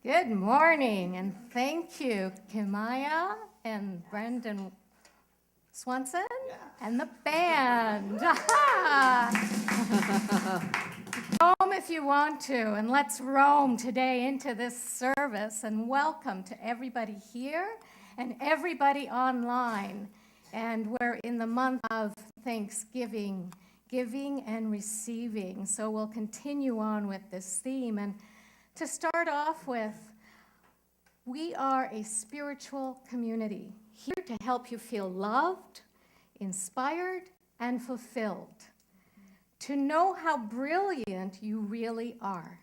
Good morning, and thank you, Kimaya and Brendan Swanson and the band. Roam if you want to, and let's roam today into this service, and welcome to everybody here and everybody online. And we're in the month of Thanksgiving, giving and receiving, so we'll continue on with this theme. And to start off with, we are a spiritual community here to help you feel loved, inspired, and fulfilled, to know how brilliant you really are.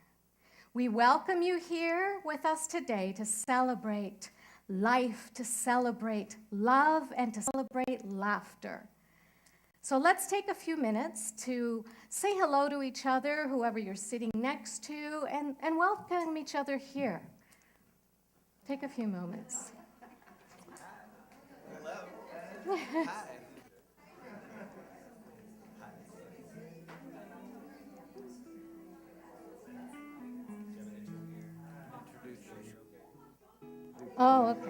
We welcome you here with us today to celebrate life, to celebrate love, and to celebrate laughter. So let's take a few minutes to say hello to each other, whoever you're sitting next to, and welcome each other here. Take a few moments. Hello. Hi. Oh, okay.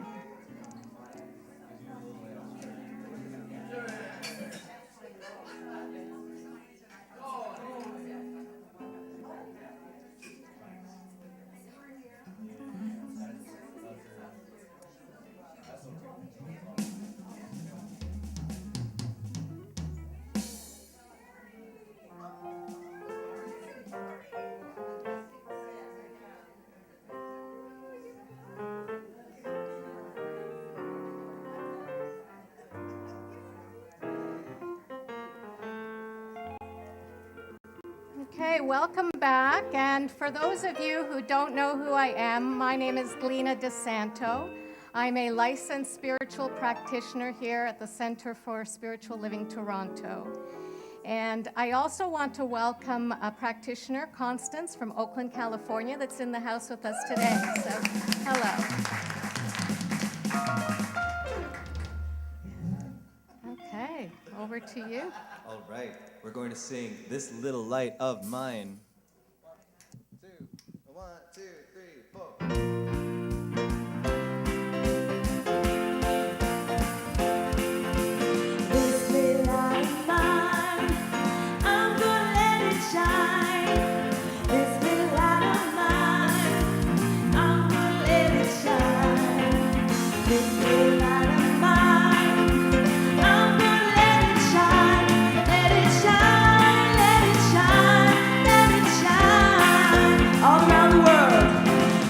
Okay, welcome back. And for those of you who don't know who I am, my name is Glena DeSanto. I'm a licensed spiritual practitioner here at the Center for Spiritual Living Toronto. And I also want to welcome a practitioner, Constance, from Oakland, California, that's in the house with us today. So, hello. Okay, over to you. All right, we're going to sing This Little Light of Mine. One, two, three, four. This little light of mine, I'm gonna let it shine. This little light of mine, I'm gonna let it shine. This little light of mine, I'm gonna let it shine. Let it shine, let it shine, let it shine. All around the world,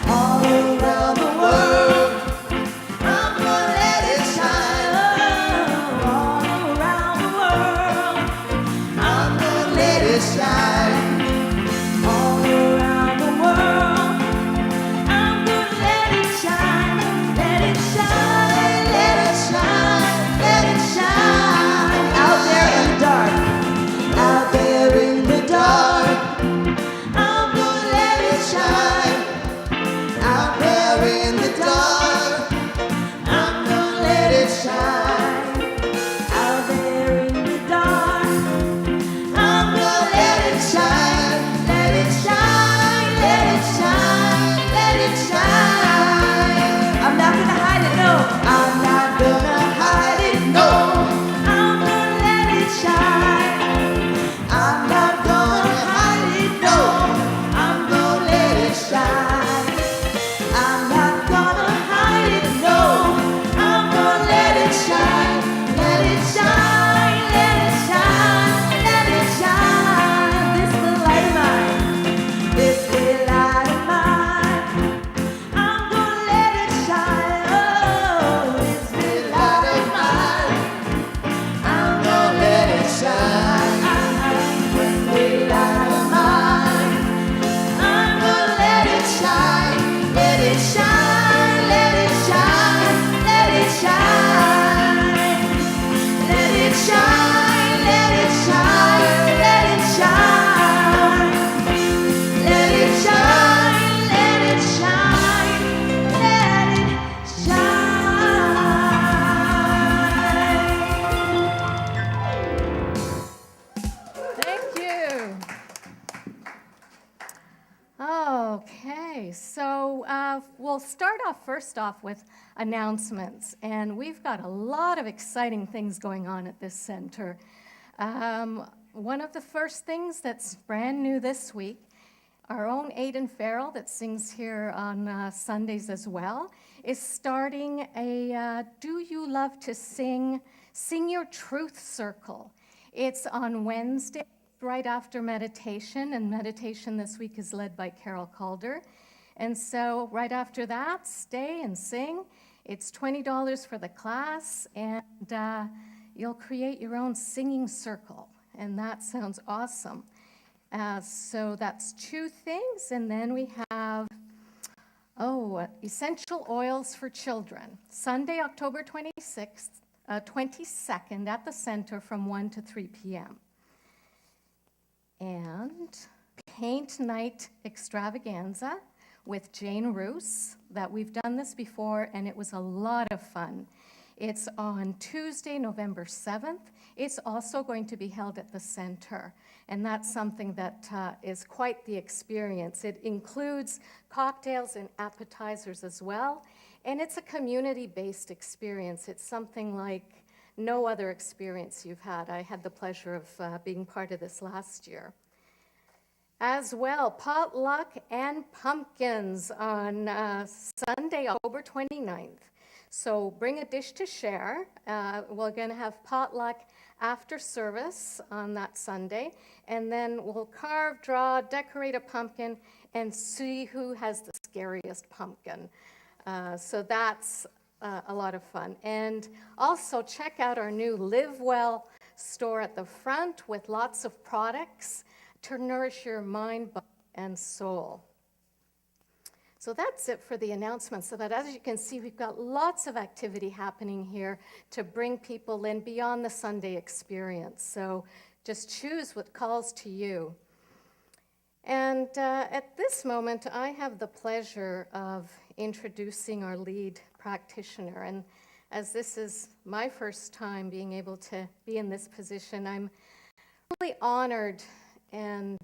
all around the world. I'm gonna let it shine. Oh, all around the world. I'm gonna let it shine. All around the world. I'm gonna let it shine. Let it shine. Let it shine. Let it shine. Out there in the dark. Out there in the dark. I'm gonna let it shine. Out there in the dark. I'm gonna let it shine. Out there in the dark. I'm gonna let it shine. Let it shine. Let it shine. Let it shine. I'm not gonna hide it, no. I'm not gonna hide it, no. I'm gonna let it shine. I'm not gonna hide it, no. I'm gonna let it shine. I'm not gonna hide it, no. I'm gonna let it shine. Let it shine, let it shine, let it shine. This little light of mine, this little light of mine, I'm gonna let it shine. Oh, this little light of mine, I'm gonna let it shine. This little light of mine, I'm gonna let it shine. Let it shine, let it shine, let it shine. Let it shine, let it shine, let it shine. Let it shine, let it shine, let it shine. Thank you. Okay, so we'll start off first off with announcements, and we've got a lot of exciting things going on at this center. One of the first things that's brand new this week, our own Aidan Farrell that sings here on Sundays as well, is starting a Do You Love to Sing Your Truth Circle. It's on Wednesday, right after meditation, and meditation this week is led by Carol Calder. And so right after that, stay and sing. It's $20 for the class, and you'll create your own singing circle, and that sounds awesome. So that's two things, and then we have, essential oils for children. Sunday, October 22nd at the center from 1 to 3 p.m. And Paint Night Extravaganza with Jane Roos, that we've done this before, and it was a lot of fun. It's on Tuesday, November 7th. It's also going to be held at the center, and that's something that is quite the experience. It includes cocktails and appetizers as well, And it's a community-based experience. It's something like no other experience you've had. I had the pleasure of being part of this last year. As well, potluck and pumpkins on Sunday, October 29th. So bring a dish to share. We're going to have potluck after service on that Sunday, and then we'll carve, draw, decorate a pumpkin, and see who has the scariest pumpkin. So that's a lot of fun. And also check out our new Live Well store at the front with lots of products to nourish your mind, body, and soul. So that's it for the announcements. So that, as you can see, we've got lots of activity happening here to bring people in beyond the Sunday experience. So just choose what calls to you. And at this moment, I have the pleasure of introducing our lead practitioner. And as this is my first time being able to be in this position, I'm really honored and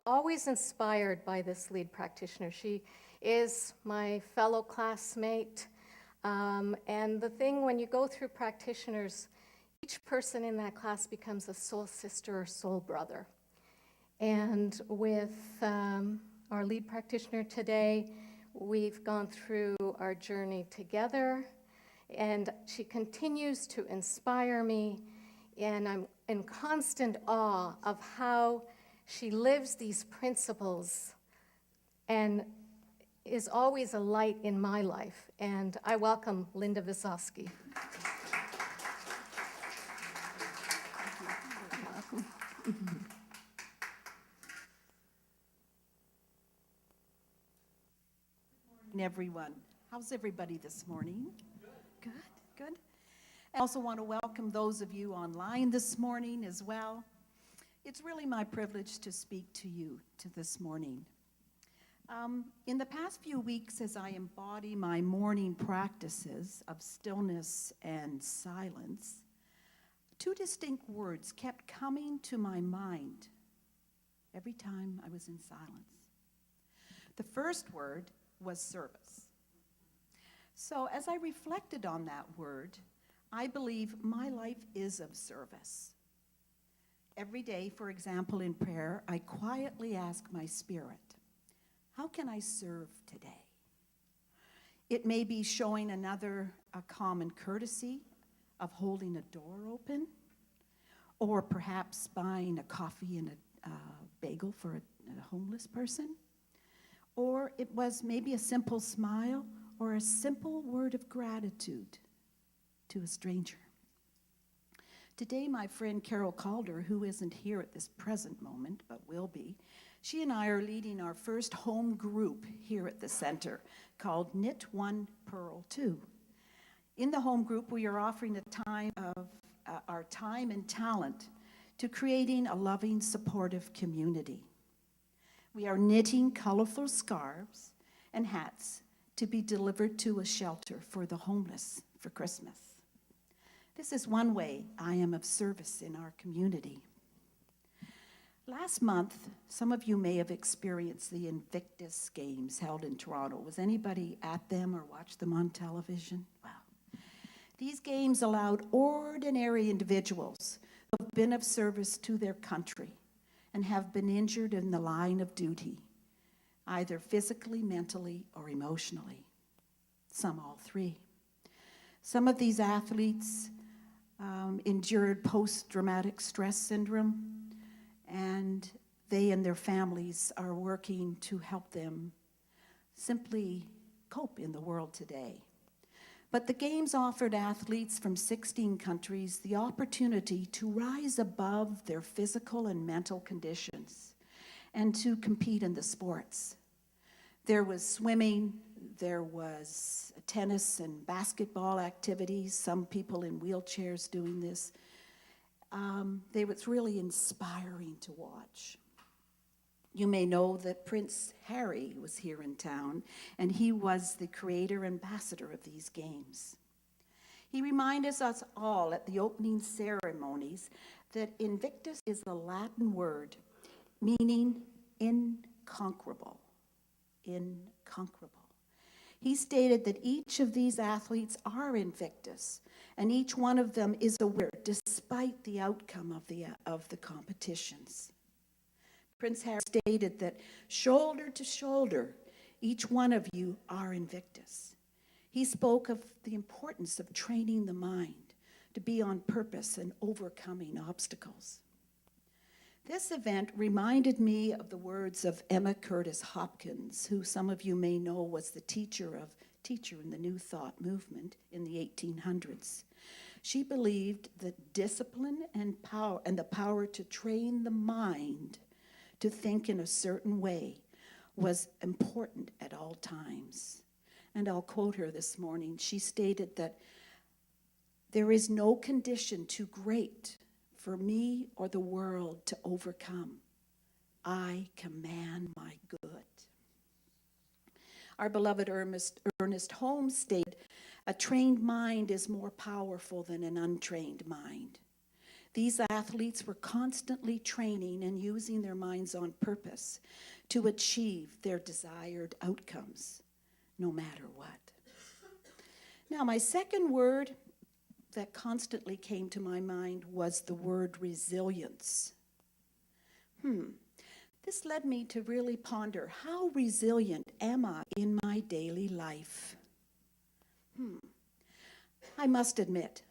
always inspired by this lead practitioner. She is my fellow classmate. And the thing, when you go through practitioners, each person in that class becomes a soul sister or soul brother. And with our lead practitioner today, we've gone through our journey together, and she continues to inspire me, and I'm in constant awe of how she lives these principles and is always a light in my life. And I welcome Linda Visosky. Everyone. How's everybody this morning? Good, good. I also want to welcome those of you online this morning as well. It's really my privilege to speak to you this morning. In the past few weeks, as I embody my morning practices of stillness and silence, two distinct words kept coming to my mind every time I was in silence. The first word was service. So as I reflected on that word, I believe my life is of service. Every day, for example, in prayer, I quietly ask my spirit, how can I serve today? It may be showing another a common courtesy of holding a door open, or perhaps buying a coffee and a bagel for a homeless person. Or it was maybe a simple smile or a simple word of gratitude to a stranger. Today, my friend Carol Calder, who isn't here at this present moment, but will be, she and I are leading our first home group here at the center called Knit One, Purl Two. In the home group, we are offering a time of our time and talent to creating a loving, supportive community. We are knitting colorful scarves and hats to be delivered to a shelter for the homeless for Christmas. This is one way I am of service in our community. Last month, some of you may have experienced the Invictus Games held in Toronto. Was anybody at them or watched them on television? Wow. These games allowed ordinary individuals who have been of service to their country and have been injured in the line of duty, either physically, mentally, or emotionally. Some all three. Some of these athletes endured post-traumatic stress syndrome, and they and their families are working to help them simply cope in the world today. But the Games offered athletes from 16 countries the opportunity to rise above their physical and mental conditions and to compete in the sports. There was swimming, there was tennis and basketball activities, some people in wheelchairs doing this. It was really inspiring to watch. You may know that Prince Harry was here in town, and he was the creator ambassador of these games. He reminded us all at the opening ceremonies that Invictus is the Latin word meaning inconquerable. Inconquerable. He stated that each of these athletes are invictus, and each one of them is aware despite the outcome of the competitions. Prince Harry stated that shoulder to shoulder, each one of you are invictus. He spoke of the importance of training the mind to be on purpose and overcoming obstacles. This event reminded me of the words of Emma Curtis Hopkins, who some of you may know was the teacher in the New Thought movement in the 1800s. She believed that discipline and the power to train the mind to think in a certain way was important at all times. And I'll quote her this morning. She stated that there is no condition too great for me or the world to overcome. I command my good. Our beloved Ernest Holmes stated, a trained mind is more powerful than an untrained mind. These athletes were constantly training and using their minds on purpose to achieve their desired outcomes, no matter what. Now, my second word that constantly came to my mind was the word resilience. This led me to really ponder, how resilient am I in my daily life? I must admit,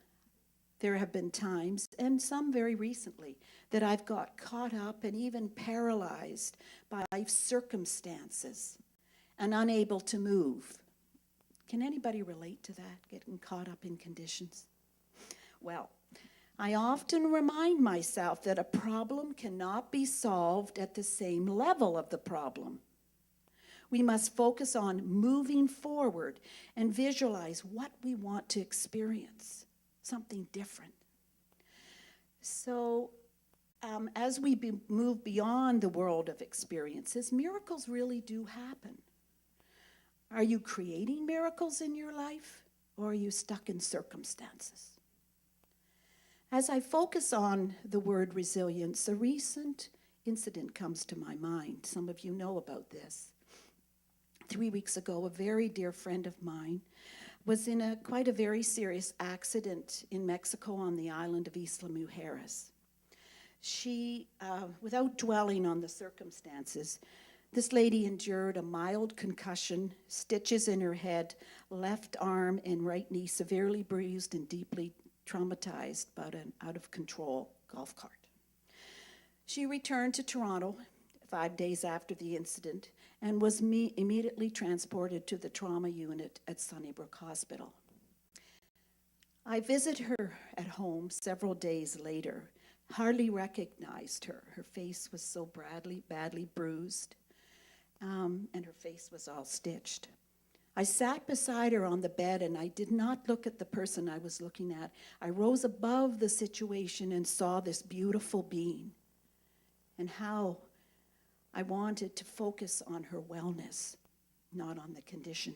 there have been times, and some very recently, that I've got caught up and even paralyzed by life circumstances and unable to move. Can anybody relate to that, getting caught up in conditions? Well, I often remind myself that a problem cannot be solved at the same level of the problem. We must focus on moving forward and visualize what we want to experience, something different. So, as we move beyond the world of experiences, miracles really do happen. Are you creating miracles in your life, or are you stuck in circumstances? As I focus on the word resilience, a recent incident comes to my mind. Some of you know about this. 3 weeks ago, a very dear friend of mine was in quite a very serious accident in Mexico on the island of Isla Mujeres. She, without dwelling on the circumstances, this lady endured a mild concussion, stitches in her head, left arm and right knee severely bruised and deeply traumatized by an out-of-control golf cart. She returned to Toronto 5 days after the incident and was immediately transported to the trauma unit at Sunnybrook Hospital. I visited her at home several days later, hardly recognized her. Her face was so badly bruised, and her face was all stitched. I sat beside her on the bed, and I did not look at the person I was looking at. I rose above the situation and saw this beautiful being, and how I wanted to focus on her wellness, not on the condition.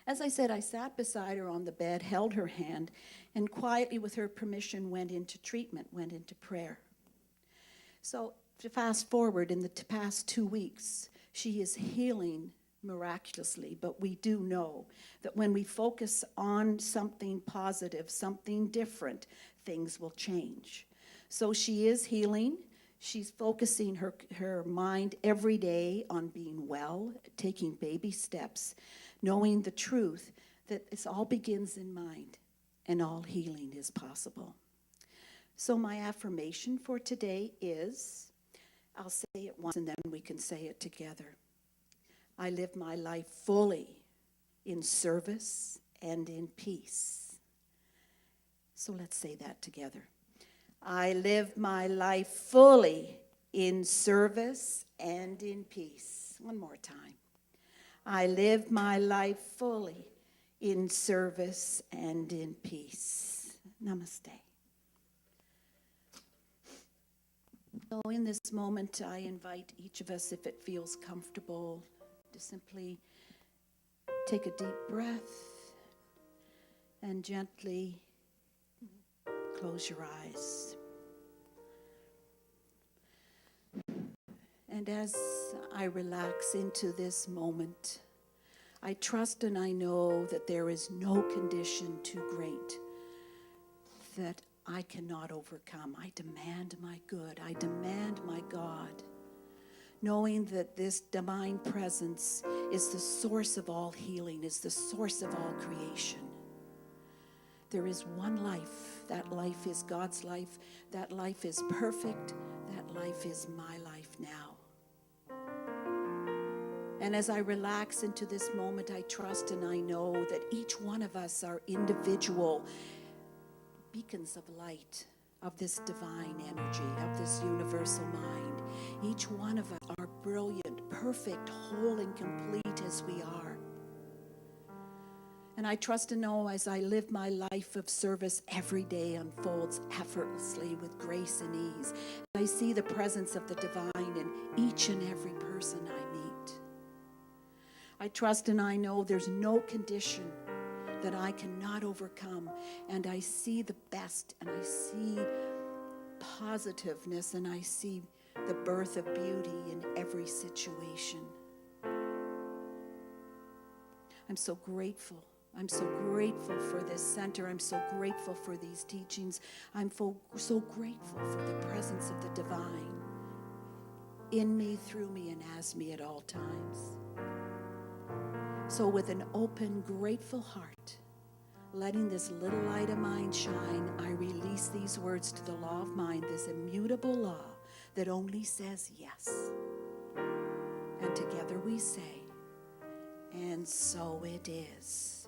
As I said, I sat beside her on the bed, held her hand, and quietly, with her permission, went into treatment, went into prayer. So to fast forward, in the past 2 weeks, she is healing miraculously, but we do know that when we focus on something positive, something different, things will change. So she is healing. She's focusing her mind every day on being well, taking baby steps, knowing the truth that it all begins in mind and all healing is possible. So my affirmation for today is, I'll say it once and then we can say it together. I live my life fully in service and in peace. So let's say that together. I live my life fully in service and in peace. One more time. I live my life fully in service and in peace. Namaste. So in this moment, I invite each of us, if it feels comfortable, to simply take a deep breath and gently close your eyes. And as I relax into this moment, I trust and I know that there is no condition too great that I cannot overcome. I demand my good. I demand my God, knowing that this divine presence is the source of all healing, is the source of all creation. There is one life. That life is God's life. That life is perfect. That life is my life now. And as I relax into this moment, I trust and I know that each one of us are individual beacons of light of this divine energy, of this universal mind. Each one of us are brilliant, perfect, whole, and complete as we are. And I trust and know as I live my life of service, every day unfolds effortlessly with grace and ease. I see the presence of the divine in each and every person I meet. I trust and I know there's no condition that I cannot overcome. And I see the best, and I see positiveness, and I see the birth of beauty in every situation. I'm so grateful. I'm so grateful for this center. I'm so grateful for these teachings. I'm so grateful for the presence of the divine in me, through me, and as me at all times. So with an open, grateful heart, letting this little light of mine shine, I release these words to the law of mind, this immutable law that only says yes. And together we say, and so it is.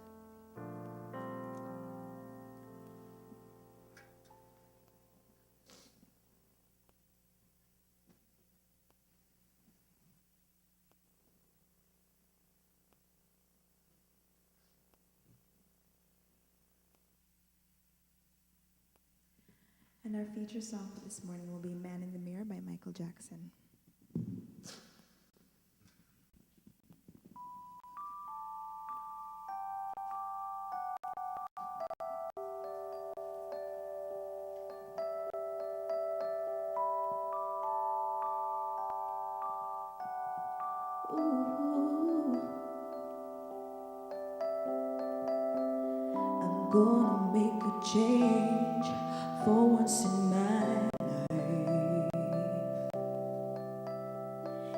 And our feature song for this morning will be Man in the Mirror by Michael Jackson. Ooh, I'm gonna make a change for once in my life.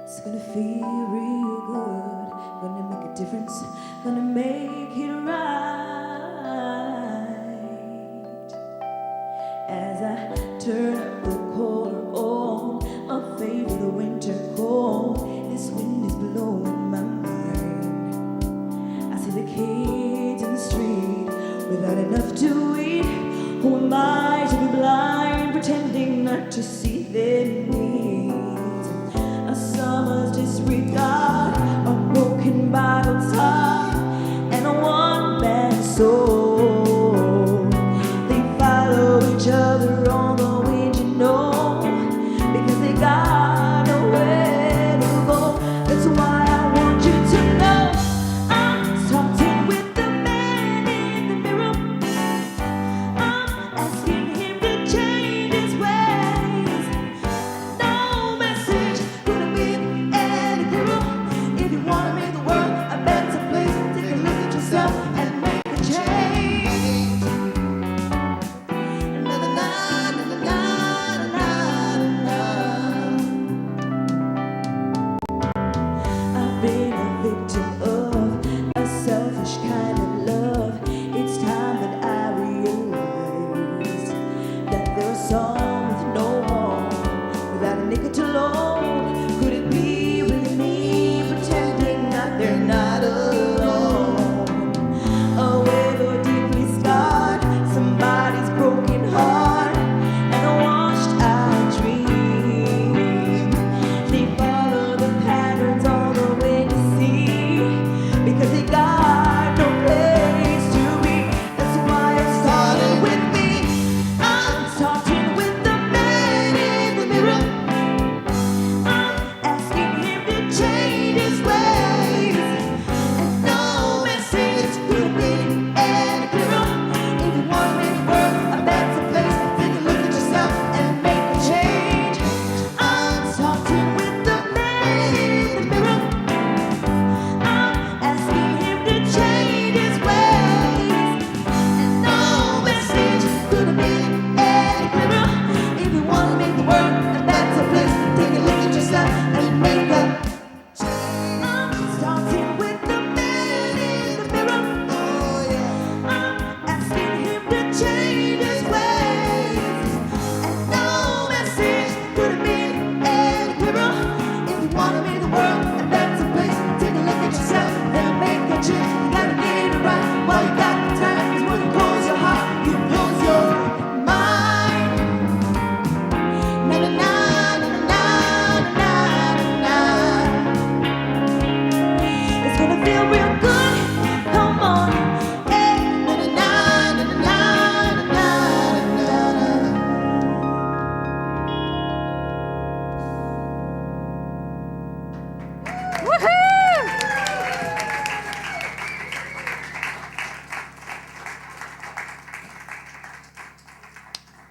It's gonna feel real good, gonna make a difference, gonna make it right. As I turn up the collar on a favorite winter cold, this wind is blowing my mind. I see the kids in the street without enough to eat. Who am I to be blind, pretending not to see their needs? A summer's disregard, a broken bottle top, and a one-man soul. They follow each other on the wind, you know, because they got nowhere to go. That's why I want you to know I'm talking with the man in the mirror. I'm asking him to change his ways. No message could have been any clearer. If you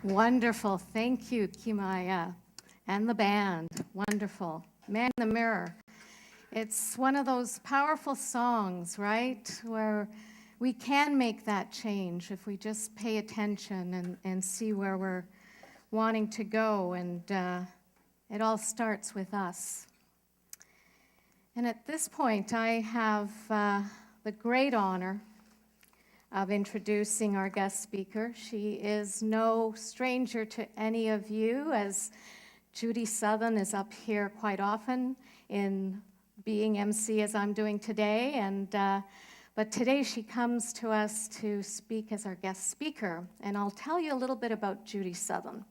Wonderful. Thank you, Kimaya. And the band. Wonderful. Man in the Mirror. It's one of those powerful songs, right? Where we can make that change if we just pay attention and see where we're wanting to go. And it all starts with us. And at this point, I have the great honor of introducing our guest speaker. She is no stranger to any of you, as Judy Southern is up here quite often in being MC as I'm doing today, but today she comes to us to speak as our guest speaker, and I'll tell you a little bit about Judy Southern.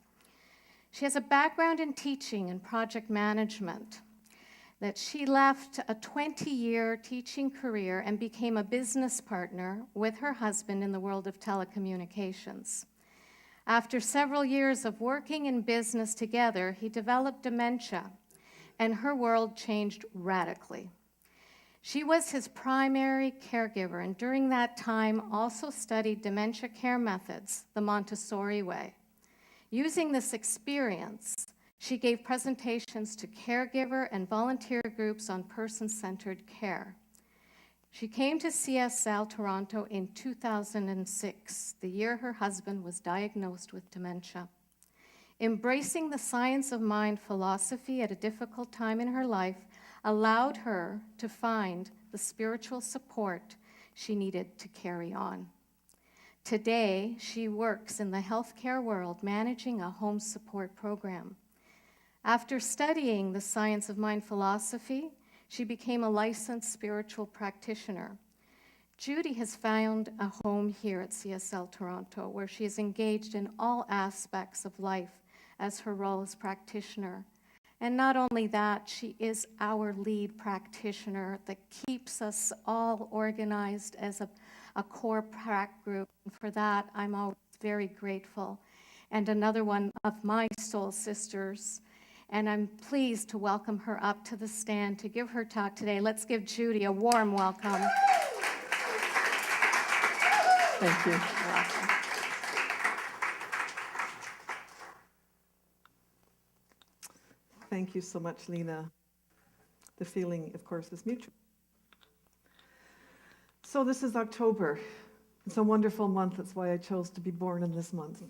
She has a background in teaching and project management, that she left a 20-year teaching career and became a business partner with her husband in the world of telecommunications. After several years of working in business together, he developed dementia, and her world changed radically. She was his primary caregiver, and during that time also studied dementia care methods, the Montessori way. Using this experience, she gave presentations to caregiver and volunteer groups on person-centered care. She came to CSL Toronto in 2006, the year her husband was diagnosed with dementia. Embracing the science of mind philosophy at a difficult time in her life allowed her to find the spiritual support she needed to carry on. Today, she works in the healthcare world managing a home support program. After studying the science of mind philosophy, she became a licensed spiritual practitioner. Judy has found a home here at CSL Toronto, where she is engaged in all aspects of life as her role as practitioner. And not only that, she is our lead practitioner that keeps us all organized as a core prac group. And for that, I'm always very grateful. And another one of my soul sisters. And I'm pleased to welcome her up to the stand to give her talk today. Let's give Judy a warm welcome. Thank you. You're welcome. Thank you so much, Lena. The feeling, of course, is mutual. So this is October. It's a wonderful month. That's why I chose to be born in this month.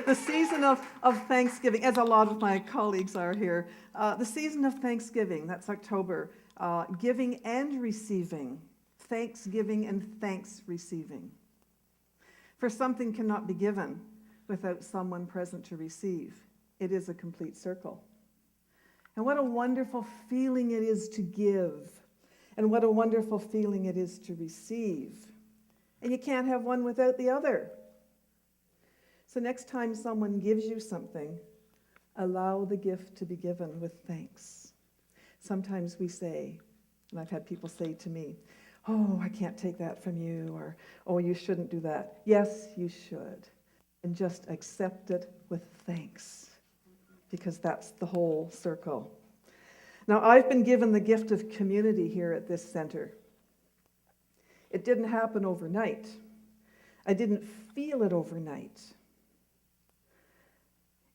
The season of Thanksgiving, as a lot of my colleagues are here, the season of Thanksgiving, that's October, giving and receiving, thanksgiving and thanks receiving. For something cannot be given without someone present to receive. It is a complete circle. And what a wonderful feeling it is to give, and what a wonderful feeling it is to receive. And you can't have one without the other. So next time someone gives you something, allow the gift to be given with thanks. Sometimes we say, and I've had people say to me, oh, I can't take that from you, or, oh, you shouldn't do that. Yes, you should. And just accept it with thanks, because that's the whole circle. Now, I've been given the gift of community here at this center. It didn't happen overnight. I didn't feel it overnight.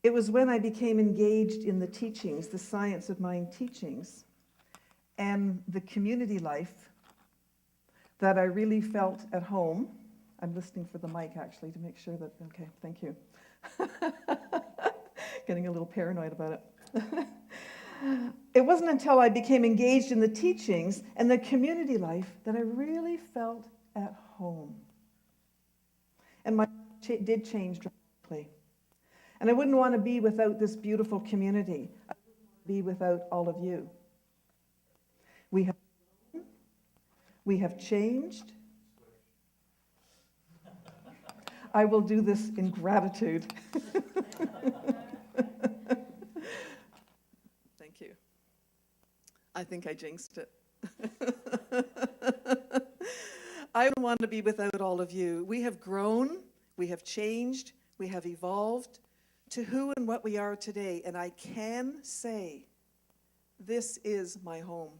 It was when I became engaged in the teachings, the science of mind teachings, and the community life, that I really felt at home. I'm listening for the mic, actually, to make sure that, okay, thank you. Getting a little paranoid about it. It wasn't until I became engaged in the teachings and the community life that I really felt at home. And my life did change dramatically. And I wouldn't want to be without this beautiful community. I wouldn't want to be without all of you. We have changed. I will do this in gratitude. Thank you. I think I jinxed it. I don't want to be without all of you. We have grown, we have changed, we have evolved to who and what we are today. And I can say, this is my home.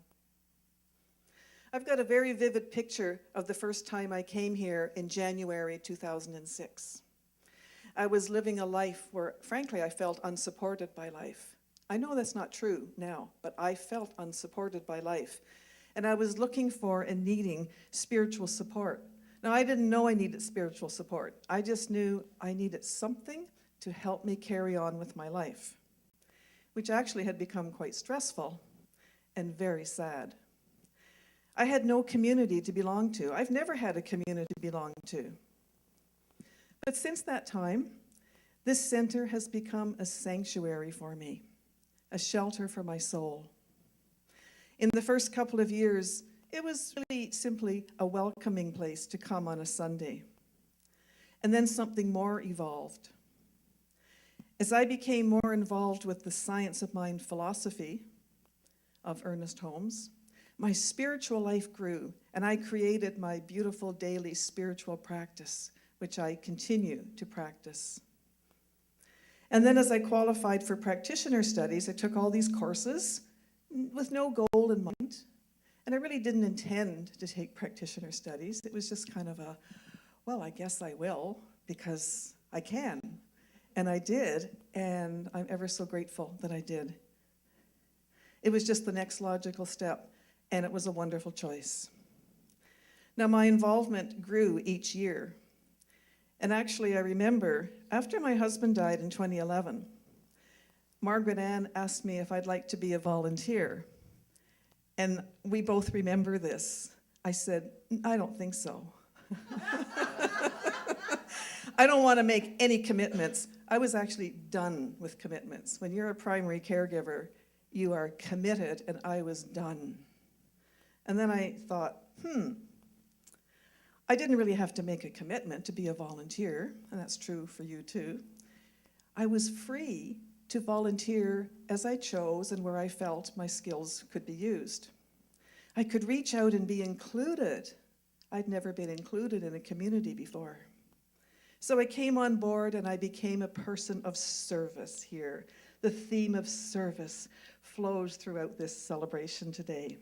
I've got a very vivid picture of the first time I came here in January 2006. I was living a life where, frankly, I felt unsupported by life. I know that's not true now, but I felt unsupported by life. And I was looking for and needing spiritual support. Now, I didn't know I needed spiritual support. I just knew I needed something to help me carry on with my life, which actually had become quite stressful and very sad. I had no community to belong to. I've never had a community to belong to. But since that time, this center has become a sanctuary for me, a shelter for my soul. In the first couple of years, it was really simply a welcoming place to come on a Sunday. And then something more evolved. As I became more involved with the science of mind philosophy of Ernest Holmes, my spiritual life grew, and I created my beautiful daily spiritual practice, which I continue to practice. And then as I qualified for practitioner studies, I took all these courses with no goal in mind. And I really didn't intend to take practitioner studies. It was just kind of a, well, I guess I will, because I can. And I did, and I'm ever so grateful that I did. It was just the next logical step, and it was a wonderful choice. Now, my involvement grew each year. And actually, I remember, after my husband died in 2011, Margaret Ann asked me if I'd like to be a volunteer. And we both remember this. I said, I don't think so. I don't want to make any commitments. I was actually done with commitments. When you're a primary caregiver, you are committed, and I was done. And then I thought, I didn't really have to make a commitment to be a volunteer, and that's true for you too. I was free to volunteer as I chose and where I felt my skills could be used. I could reach out and be included. I'd never been included in a community before. So I came on board and I became a person of service here. The theme of service flows throughout this celebration today.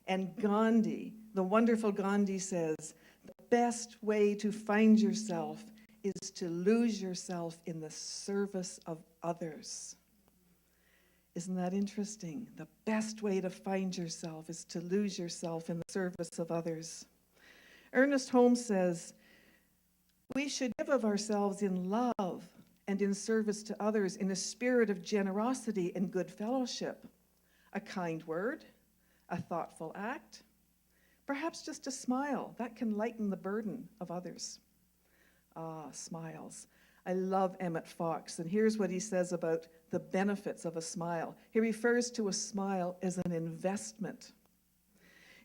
And Gandhi, the wonderful Gandhi says, the best way to find yourself is to lose yourself in the service of others. Isn't that interesting? The best way to find yourself is to lose yourself in the service of others. Ernest Holmes says, we should give of ourselves in love and in service to others in a spirit of generosity and good fellowship. A kind word, a thoughtful act, perhaps just a smile. That can lighten the burden of others. Smiles. I love Emmett Fox, and here's what he says about the benefits of a smile. He refers to a smile as an investment.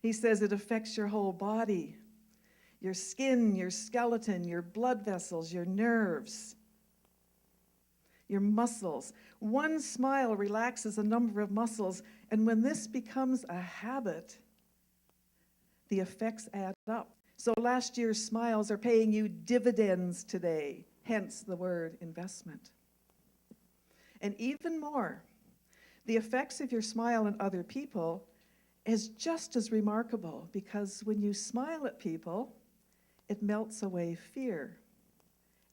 He says it affects your whole body, your skin, your skeleton, your blood vessels, your nerves, your muscles. One smile relaxes a number of muscles, and when this becomes a habit, the effects add up. So last year's smiles are paying you dividends today, hence the word investment. And even more, the effects of your smile on other people is just as remarkable, because when you smile at people, it melts away fear,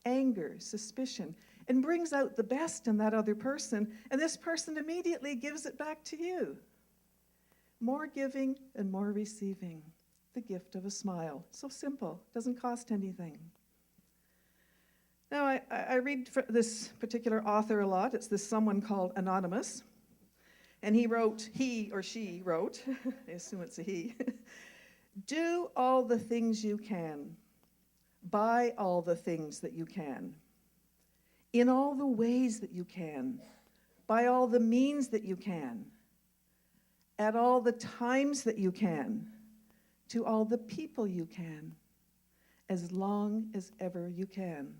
anger, suspicion, and brings out the best in that other person, and this person immediately gives it back to you. More giving and more receiving. The gift of a smile. So simple, doesn't cost anything. Now, I read this particular author a lot. It's this someone called Anonymous. And he or she wrote, I assume it's a he, do all the things you can. Buy all the things that you can. In all the ways that you can. By all the means that you can. At all the times that you can. To all the people you can, as long as ever you can.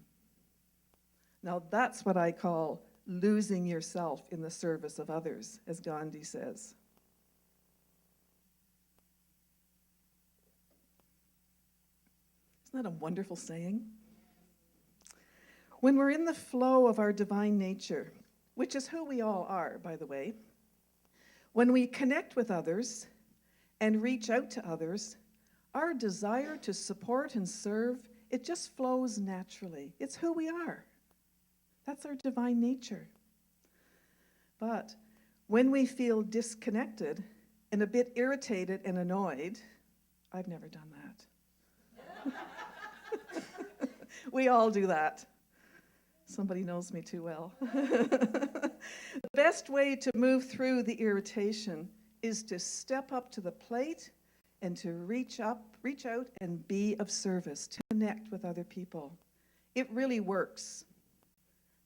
Now that's what I call losing yourself in the service of others, as Gandhi says. Isn't that a wonderful saying? When we're in the flow of our divine nature, which is who we all are, by the way, when we connect with others and reach out to others, our desire to support and serve, it just flows naturally. It's who we are. That's our divine nature. But when we feel disconnected and a bit irritated and annoyed, I've never done that. We all do that. Somebody knows me too well. The best way to move through the irritation is to step up to the plate and to reach out and be of service, to connect with other people. It really works.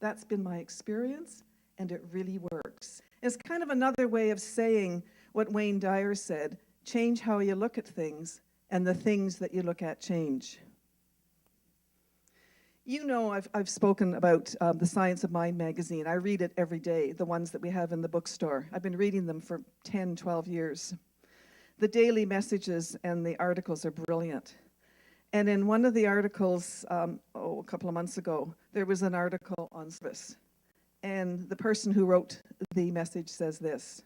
That's been my experience, and it really works. It's kind of another way of saying what Wayne Dyer said, change how you look at things, and the things that you look at change. You know, I've spoken about the Science of Mind magazine. I read it every day, the ones that we have in the bookstore. I've been reading them for 10, 12 years. The daily messages and the articles are brilliant. And in one of the articles, a couple of months ago, there was an article on service. And the person who wrote the message says this: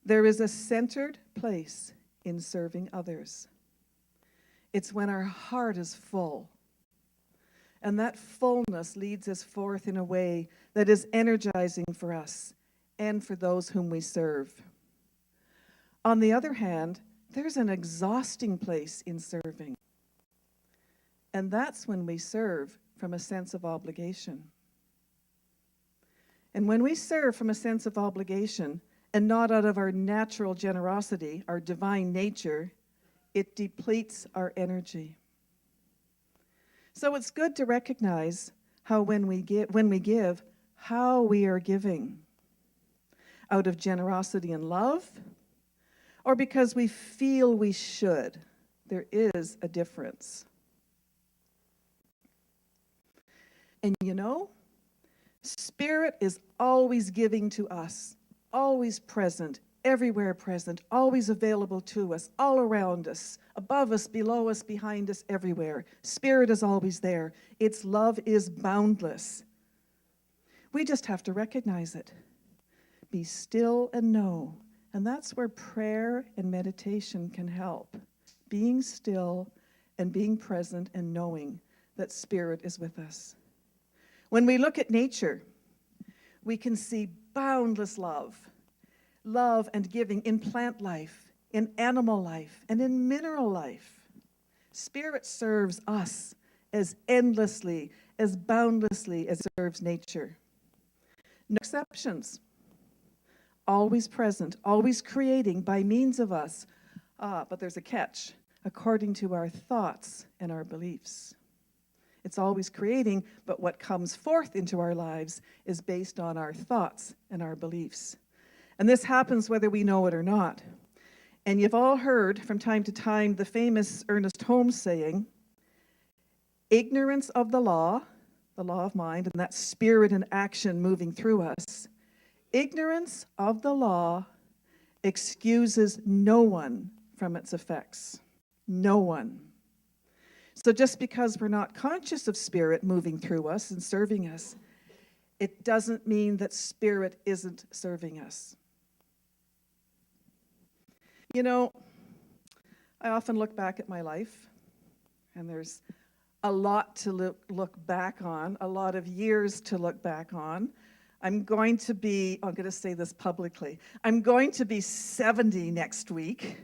there is a centered place in serving others. It's when our heart is full. And that fullness leads us forth in a way that is energizing for us and for those whom we serve. On the other hand, there's an exhausting place in serving. And that's when we serve from a sense of obligation. And when we serve from a sense of obligation and not out of our natural generosity, our divine nature, it depletes our energy. So it's good to recognize how when we give, how we are giving. Out of generosity and love, or because we feel we should. There is a difference. And you know, Spirit is always giving to us, always present, everywhere present, always available to us, all around us, above us, below us, behind us, everywhere. Spirit is always there. Its love is boundless. We just have to recognize it. Be still and know. And that's where prayer and meditation can help. Being still and being present and knowing that Spirit is with us. When we look at nature, we can see boundless love and giving in plant life, in animal life, and in mineral life. Spirit serves us as endlessly, as boundlessly as it serves nature. No exceptions. Always present, always creating by means of us. But there's a catch, according to our thoughts and our beliefs. It's always creating, but what comes forth into our lives is based on our thoughts and our beliefs. And this happens whether we know it or not. And you've all heard from time to time the famous Ernest Holmes saying, ignorance of the law of mind, and that spirit and action moving through us, ignorance of the law excuses no one from its effects. No one. So just because we're not conscious of Spirit moving through us and serving us, it doesn't mean that Spirit isn't serving us. You know, I often look back at my life, and there's a lot to look back on, a lot of years to look back on. I'm going to say this publicly, I'm going to be 70 next week.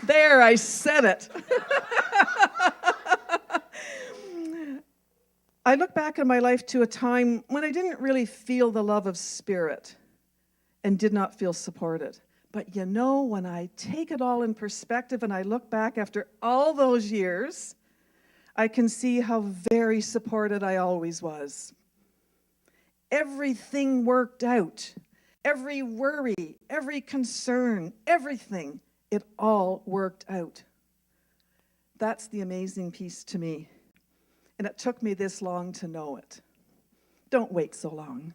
There, I said it. I look back on my life to a time when I didn't really feel the love of Spirit and did not feel supported. But you know, when I take it all in perspective and I look back after all those years, I can see how very supported I always was. Everything worked out. Every worry, every concern, everything, it all worked out. That's the amazing piece to me. And it took me this long to know it. Don't wait so long.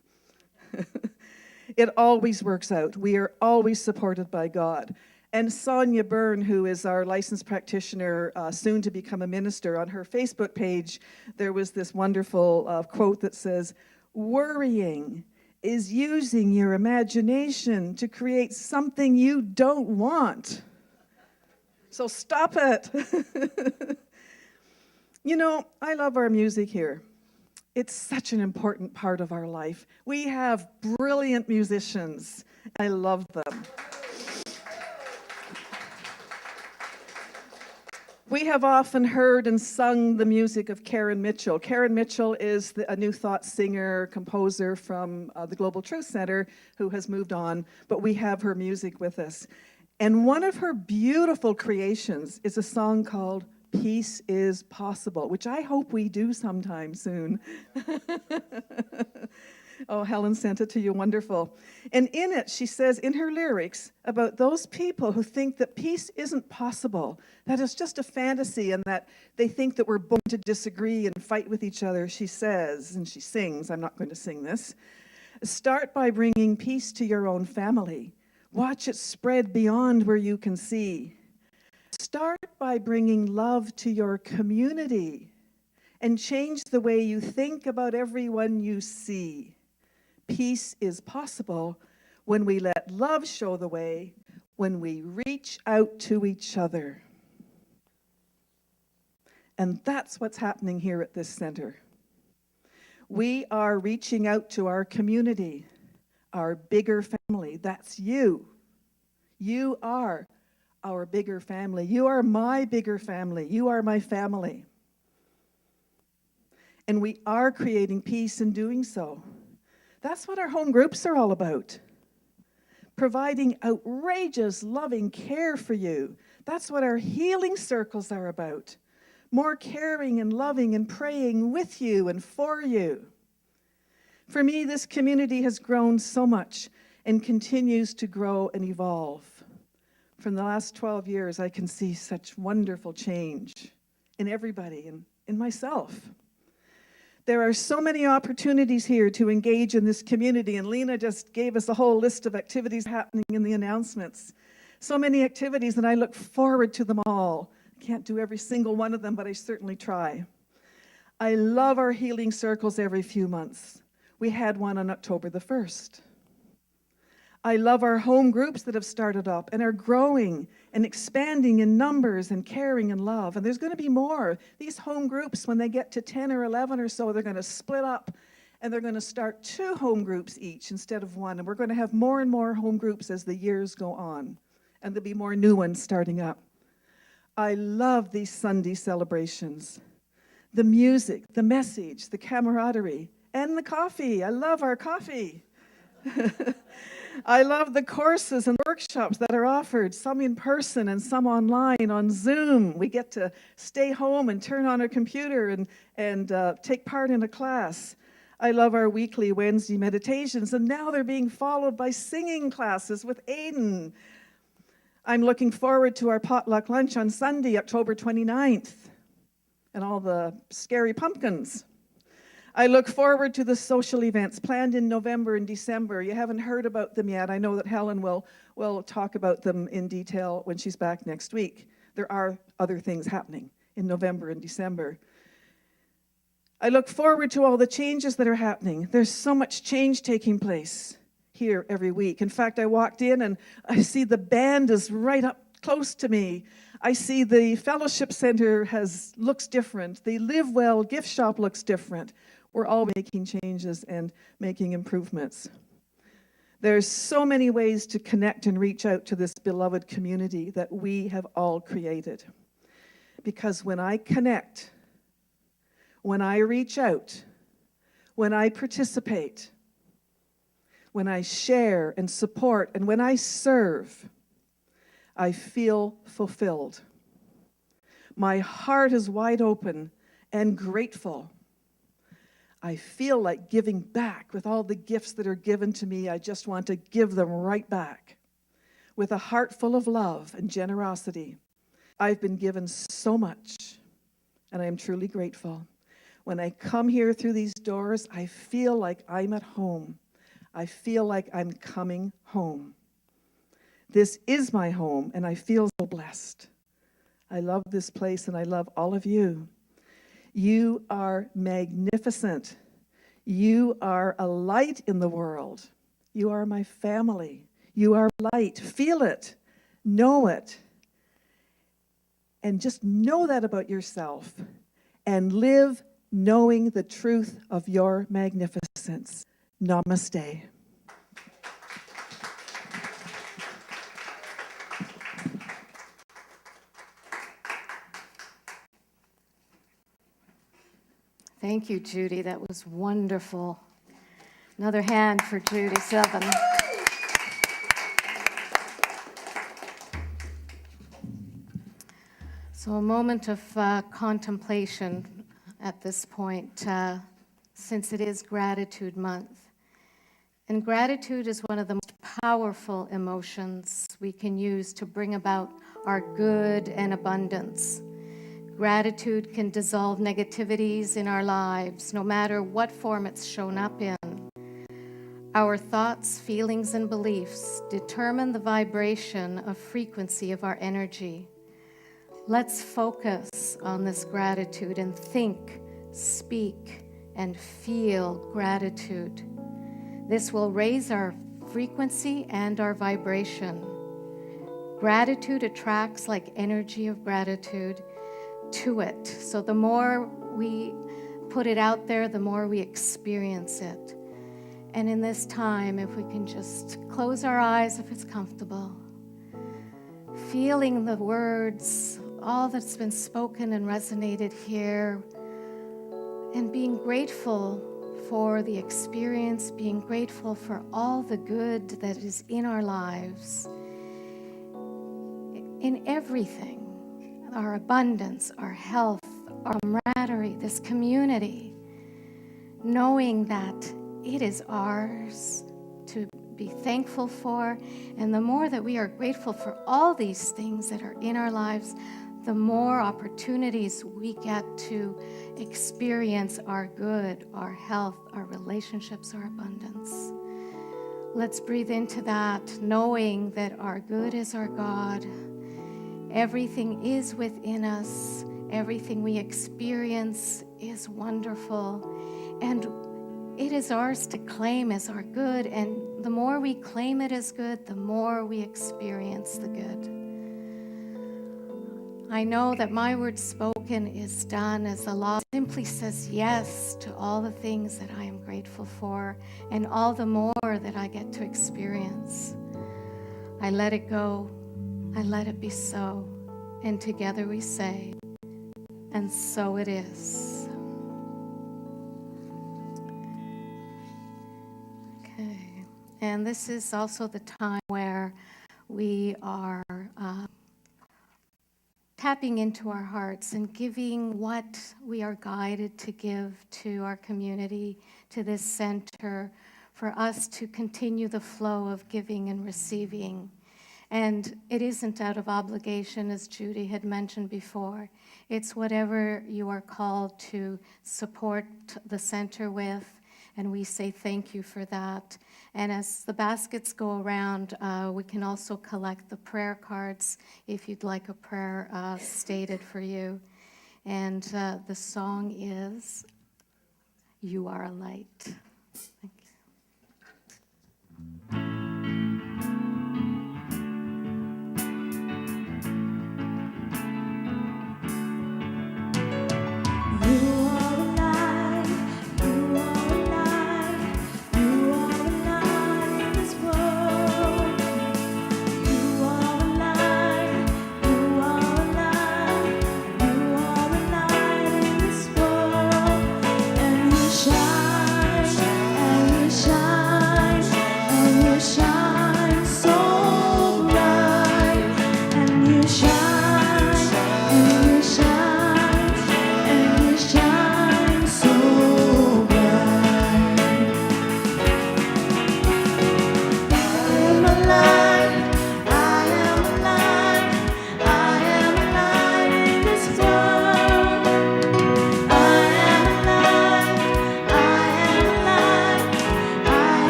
It always works out. We are always supported by God. And Sonia Byrne, who is our licensed practitioner, soon to become a minister, on her Facebook page, there was this wonderful quote that says, worrying is using your imagination to create something you don't want. So stop it. You know, I love our music here. It's such an important part of our life. We have brilliant musicians. I love them. We have often heard and sung the music of Karen Mitchell. Karen Mitchell is a New Thought singer, composer from the Global Truth Center who has moved on, but we have her music with us. And one of her beautiful creations is a song called Peace is Possible, which I hope we do sometime soon. Oh, Helen sent it to you, wonderful. And in it, she says in her lyrics about those people who think that peace isn't possible, that it's just a fantasy, and that they think that we're born to disagree and fight with each other. She says, and she sings, I'm not going to sing this, start by bringing peace to your own family. Watch it spread beyond where you can see. Start by bringing love to your community and change the way you think about everyone you see. Peace is possible when we let love show the way, when we reach out to each other. And that's what's happening here at this center. We are reaching out to our community, our bigger family. That's you. You are our bigger family. You are my bigger family. You are my family. And we are creating peace in doing so. That's what our home groups are all about. Providing outrageous, loving care for you. That's what our healing circles are about. More caring and loving and praying with you and for you. For me, this community has grown so much and continues to grow and evolve. From the last 12 years, I can see such wonderful change in everybody and in myself. There are so many opportunities here to engage in this community, and Lena just gave us a whole list of activities happening in the announcements. So many activities, and I look forward to them all. I can't do every single one of them, but I certainly try. I love our healing circles every few months. We had one on October the 1st. I love our home groups that have started up and are growing and expanding in numbers and caring and love. And there's going to be more. These home groups, when they get to 10 or 11 or so, they're going to split up and they're going to start 2 home groups each instead of 1. And we're going to have more and more home groups as the years go on. And there'll be more new ones starting up. I love these Sunday celebrations. The music, the message, the camaraderie, and the coffee. I love our coffee. I love the courses and workshops that are offered, some in person and some online on Zoom. We get to stay home and turn on a computer and take part in a class. I love our weekly Wednesday meditations, and now they're being followed by singing classes with Aiden. I'm looking forward to our potluck lunch on Sunday, October 29th, and all the scary pumpkins. I look forward to the social events planned in November and December. You haven't heard about them yet. I know that Helen will talk about them in detail when she's back next week. There are other things happening in November and December. I look forward to all the changes that are happening. There's so much change taking place here every week. In fact, I walked in and I see the band is right up close to me. I see the fellowship center looks different. The Live Well gift shop looks different. We're all making changes and making improvements. There's so many ways to connect and reach out to this beloved community that we have all created. Because when I connect, when I reach out, when I participate, when I share and support, and when I serve, I feel fulfilled. My heart is wide open and grateful. I feel like giving back with all the gifts that are given to me. I just want to give them right back with a heart full of love and generosity. I've been given so much, and I am truly grateful. When I come here through these doors, I feel like I'm at home. I feel like I'm coming home. This is my home, and I feel so blessed. I love this place, and I love all of you. You are magnificent. You are a light in the world. You are my family. You are light. Feel it. Know it. And just know that about yourself. and live knowing the truth of your magnificence. Namaste. Thank you, Judy. That was wonderful. Another hand for Judy Seven. So a moment of contemplation at this point, since it is Gratitude Month. And gratitude is one of the most powerful emotions we can use to bring about our good and abundance. Gratitude can dissolve negativities in our lives, no matter what form it's shown up in. Our thoughts, feelings, and beliefs determine the vibration of frequency of our energy. Let's focus on this gratitude and think, speak, and feel gratitude. This will raise our frequency and our vibration. Gratitude attracts like energy of gratitude to it. So the more we put it out there, the more we experience it. And in this time, if we can just close our eyes if it's comfortable, feeling the words, all that's been spoken and resonated here, and being grateful for the experience, being grateful for all the good that is in our lives, in everything. Our abundance, our health, our camaraderie, this community, knowing that it is ours to be thankful for. And the more that we are grateful for all these things that are in our lives, the more opportunities we get to experience our good, our health, our relationships, our abundance. Let's breathe into that, knowing that our good is our God. Everything is within us. Everything we experience is wonderful. And it is ours to claim as our good. And the more we claim it as good, the more we experience the good. I know that my word spoken is done as the law simply says yes to all the things that I am grateful for and all the more that I get to experience. I let it go. I let it be so. And together we say, and so it is. Okay. And this is also the time where we are tapping into our hearts and giving what we are guided to give to our community, to this center, for us to continue the flow of giving and receiving. And it isn't out of obligation, as Judy had mentioned before. It's whatever you are called to support the center with, and we say thank you for that. And as the baskets go around, we can also collect the prayer cards if you'd like a prayer stated for you. And the song is, You Are a Light. Thank you. Shine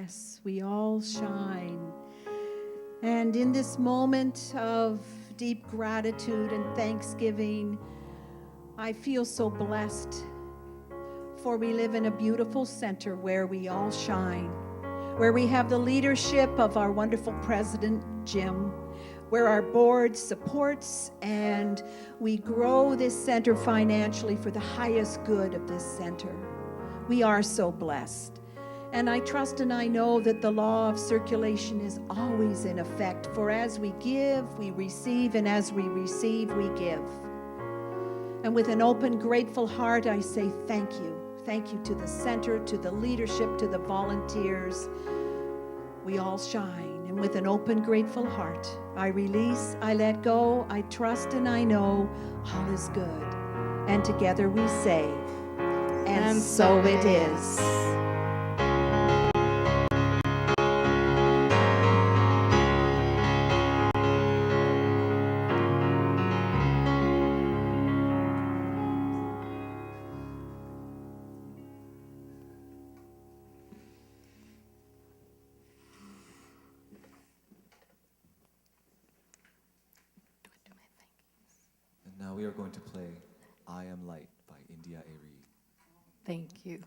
Yes, we all shine. And in this moment of deep gratitude and thanksgiving, I feel so blessed, for we live in a beautiful center where we all shine, where we have the leadership of our wonderful president, Jim, where our board supports and we grow this center financially for the highest good of this center. We are so blessed. And I trust and I know that the law of circulation is always in effect, for as we give, we receive, and as we receive, we give. And with an open, grateful heart, I say thank you. Thank you to the center, to the leadership, to the volunteers. We all shine. And with an open, grateful heart, I release, I let go, I trust and I know all is good. And together we say, and so it is. And now we are going to play I Am Light by India Arie. Thank you.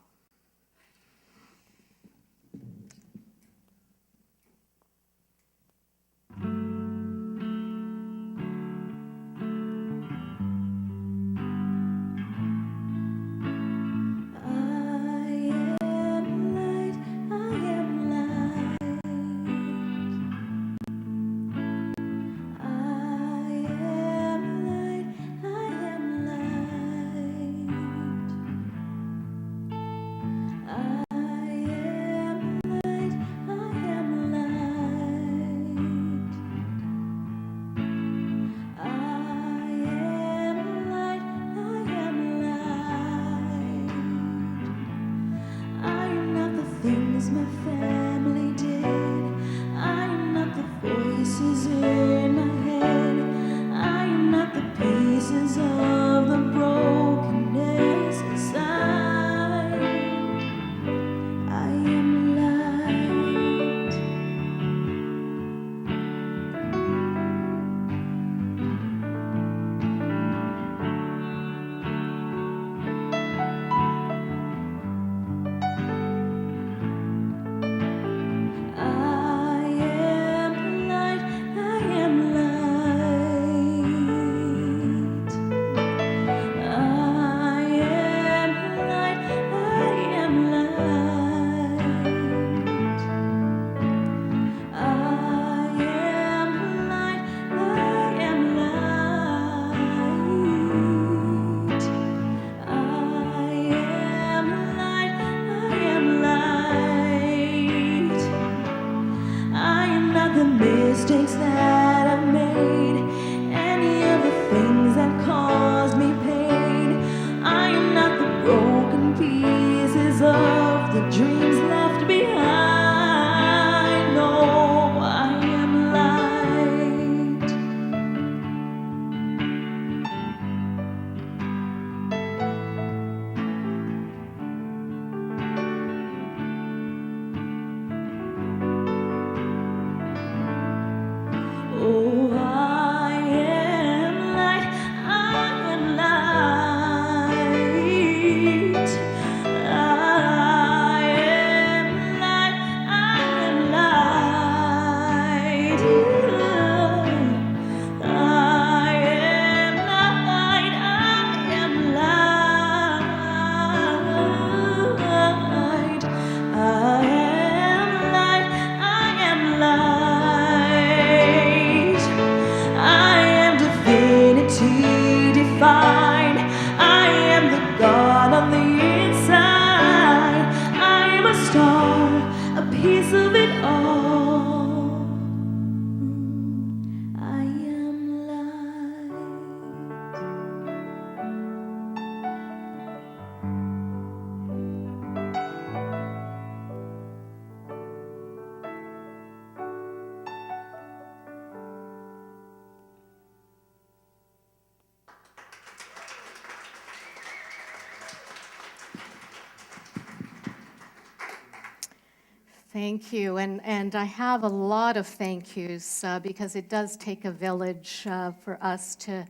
Thank you. And I have a lot of thank yous because it does take a village for us to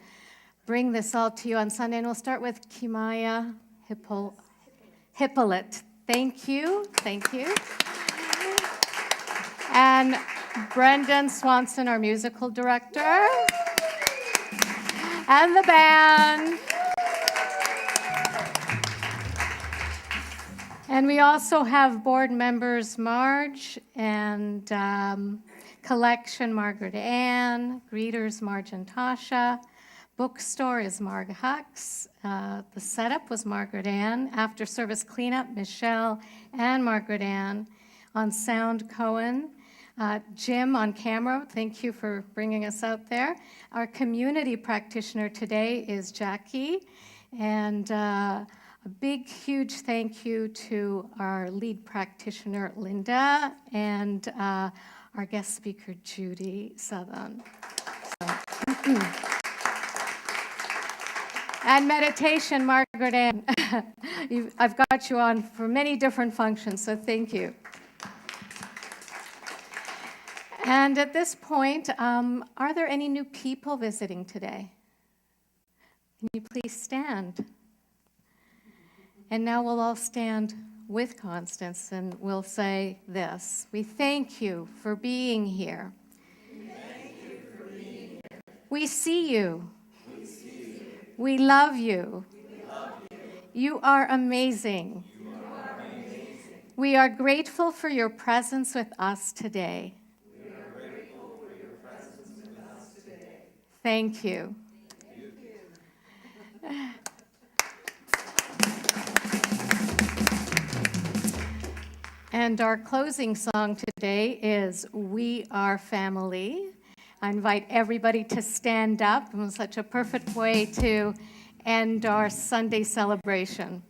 bring this all to you on Sunday. And we'll start with Kimaya Hippolyte. Thank you. Thank you. And Brendan Swanson, our musical director. And the band. And we also have board members Marge and Collection Margaret Ann, Greeters Marge and Tasha, Bookstore is Marg Hux, the setup was Margaret Ann, After Service Cleanup Michelle and Margaret Ann, on sound Cohen, Jim on camera, thank you for bringing us out there. Our community practitioner today is Jackie, and a big, huge thank you to our lead practitioner, Linda, and our guest speaker, Judy Southern. And meditation, Margaret Ann. I've got you on for many different functions, so thank you. And at this point, are there any new people visiting today? Can you please stand? And now we'll all stand with Constance and we'll say this. We thank you for being here. We thank you for being here. We see you. We see you. We love you. We love you. You are amazing. You are amazing. We are grateful for your presence with us today. We are grateful for your presence with us today. Thank you. Thank you. And our closing song today is We Are Family. I invite everybody to stand up. It was such a perfect way to end our Sunday celebration.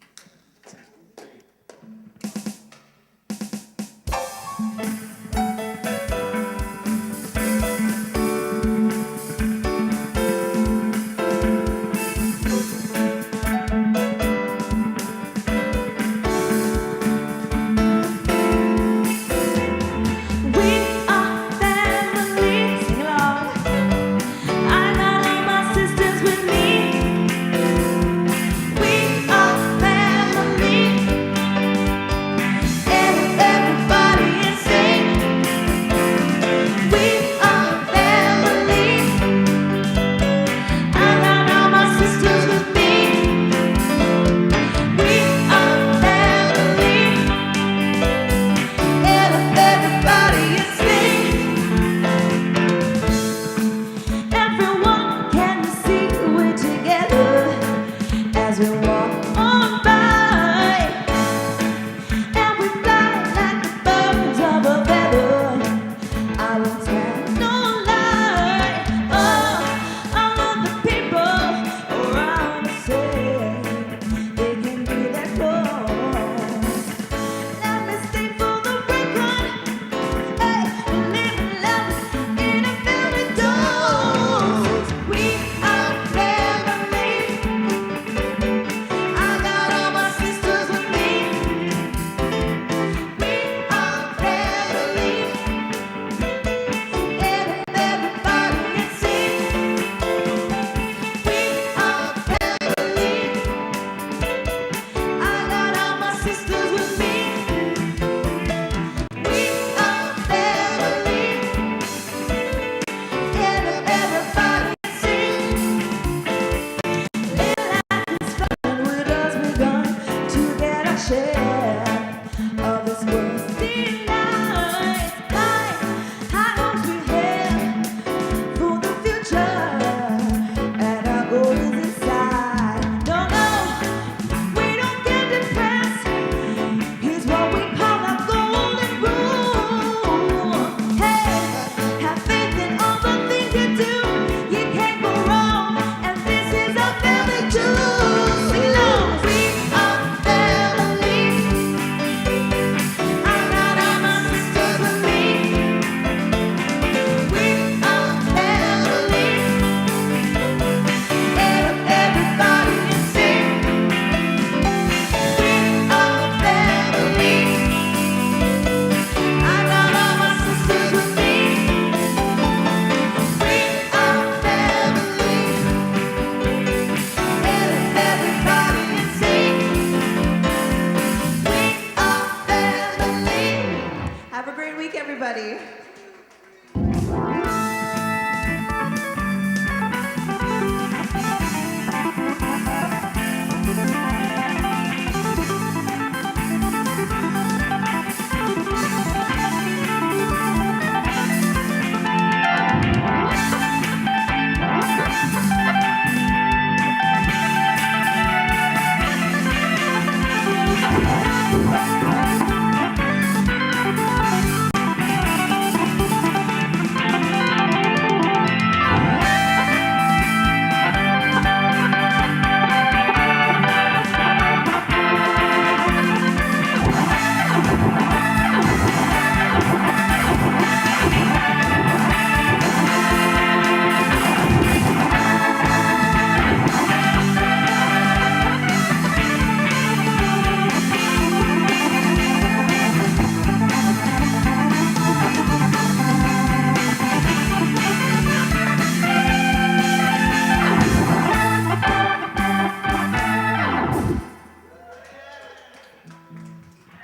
Everyone can see we're together as we walk on.